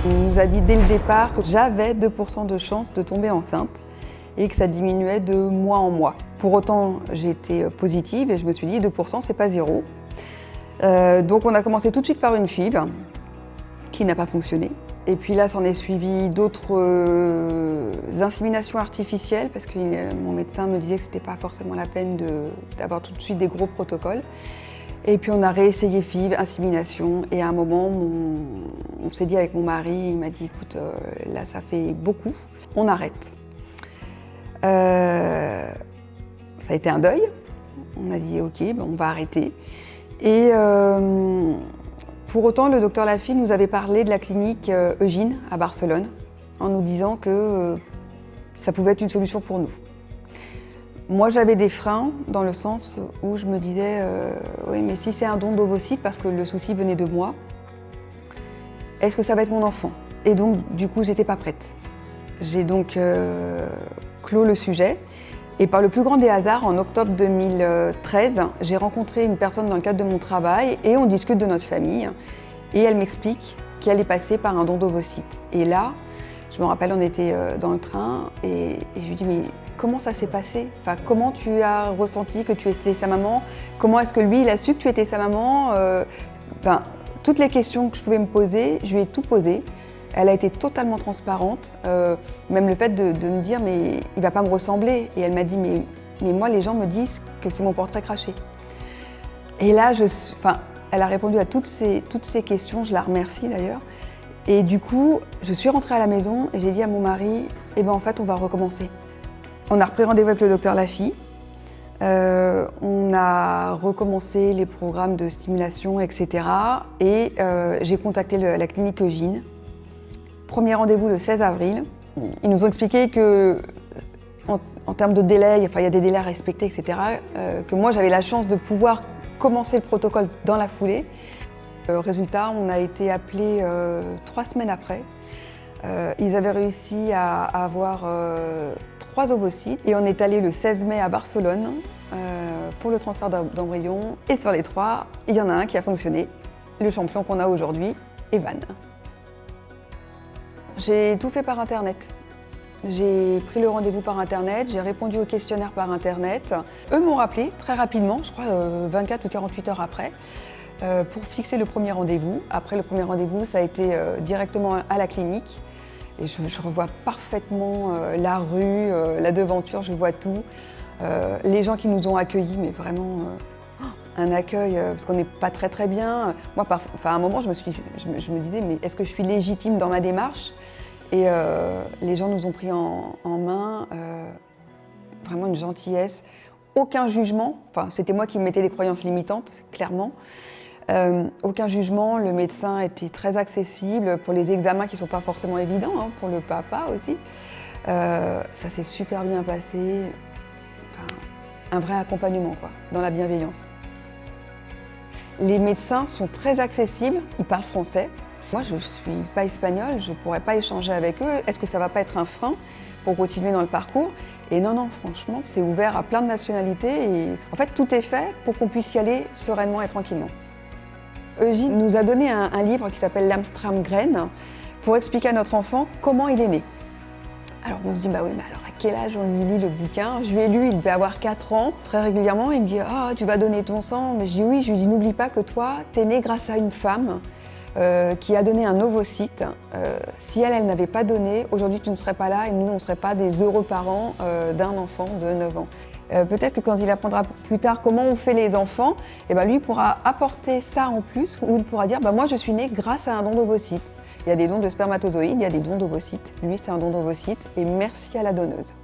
On nous a dit dès le départ que j'avais 2% de chance de tomber enceinte et que ça diminuait de mois en mois. Pour autant, j'ai été positive et je me suis dit 2%, c'est pas zéro. Donc on a commencé tout de suite par une FIV qui n'a pas fonctionné. Et puis là, s'en est suivi d'autres inséminations artificielles parce que mon médecin me disait que c'était pas forcément la peine d'avoir tout de suite des gros protocoles. Et puis on a réessayé FIV, insémination, et à un moment, on s'est dit avec mon mari, il m'a dit écoute, là ça fait beaucoup, on arrête. Ça a été un deuil, on a dit ok, ben on va arrêter. Et pour autant, le docteur Lafille nous avait parlé de la clinique Eugine à Barcelone, en nous disant que ça pouvait être une solution pour nous. Moi, j'avais des freins dans le sens où je me disais oui, mais si c'est un don d'ovocytes, parce que le souci venait de moi, est-ce que ça va être mon enfant? Et donc, du coup, j'étais pas prête. J'ai donc clos le sujet. Et par le plus grand des hasards, en octobre 2013, j'ai rencontré une personne dans le cadre de mon travail et on discute de notre famille. Et elle m'explique qu'elle est passée par un don d'ovocytes. Et là, je me rappelle, on était dans le train et je lui dis mais comment ça s'est passé? Enfin, comment tu as ressenti que tu étais sa maman? Comment est-ce que lui, il a su que tu étais sa maman? Enfin, toutes les questions que je pouvais me poser, je lui ai tout posé. Elle a été totalement transparente, même le fait de me dire mais il va pas me ressembler. Et elle m'a dit mais moi les gens me disent que c'est mon portrait craché. Et là, elle a répondu à toutes ces questions, je la remercie d'ailleurs. Et du coup, je suis rentrée à la maison et j'ai dit à mon mari, eh ben en fait on va recommencer. On a repris rendez-vous avec le docteur Lafille. On a recommencé les programmes de stimulation, etc. Et j'ai contacté la clinique Eugine. Premier rendez-vous le 16 avril. Ils nous ont expliqué que, en termes de délai, enfin, il y a des délais à respecter, etc., que moi j'avais la chance de pouvoir commencer le protocole dans la foulée. Résultat, on a été appelés 3 semaines après. Ils avaient réussi à avoir 3 ovocytes et on est allé le 16 mai à Barcelone pour le transfert d'embryon. Et sur les 3, il y en a un qui a fonctionné, le champion qu'on a aujourd'hui, Evan. J'ai tout fait par Internet. J'ai pris le rendez-vous par Internet, j'ai répondu au questionnaire par Internet. Eux m'ont rappelé très rapidement, je crois 24 ou 48 heures après, pour fixer le premier rendez-vous. Après le premier rendez-vous, ça a été directement à la clinique. Et je revois parfaitement la rue, la devanture, je vois tout. Les gens qui nous ont accueillis, mais vraiment un accueil, parce qu'on n'est pas très bien. Moi, à un moment, je me disais, mais est-ce que je suis légitime dans ma démarche? Et les gens nous ont pris en main, vraiment une gentillesse, aucun jugement. Enfin, c'était moi qui me mettais des croyances limitantes, clairement. Aucun jugement, le médecin était très accessible pour les examens qui ne sont pas forcément évidents, hein, pour le papa aussi. Ça s'est super bien passé, enfin, un vrai accompagnement quoi, dans la bienveillance. Les médecins sont très accessibles, ils parlent français. Moi je ne suis pas espagnole, je ne pourrais pas échanger avec eux. Est-ce que ça ne va pas être un frein pour continuer dans le parcours? Et non, franchement, c'est ouvert à plein de nationalités et en fait tout est fait pour qu'on puisse y aller sereinement et tranquillement. Eugine nous a donné un livre qui s'appelle l'Amstram Graine pour expliquer à notre enfant comment il est né. Alors on se dit, bah oui, mais alors à quel âge on lui lit le bouquin? Je lui ai lu, il devait avoir 4 ans. Très régulièrement, il me dit, ah, tu vas donner ton sang. Mais je dis oui, je lui dis, n'oublie pas que toi, t'es né grâce à une femme qui a donné un ovocyte. Si elle n'avait pas donné, aujourd'hui tu ne serais pas là et nous, on ne serait pas des heureux parents d'un enfant de 9 ans. Peut-être que quand il apprendra plus tard comment on fait les enfants, eh ben lui pourra apporter ça en plus, ou il pourra dire bah moi je suis né grâce à un don d'ovocytes. Il y a des dons de spermatozoïdes, il y a des dons d'ovocytes. Lui c'est un don d'ovocytes et merci à la donneuse.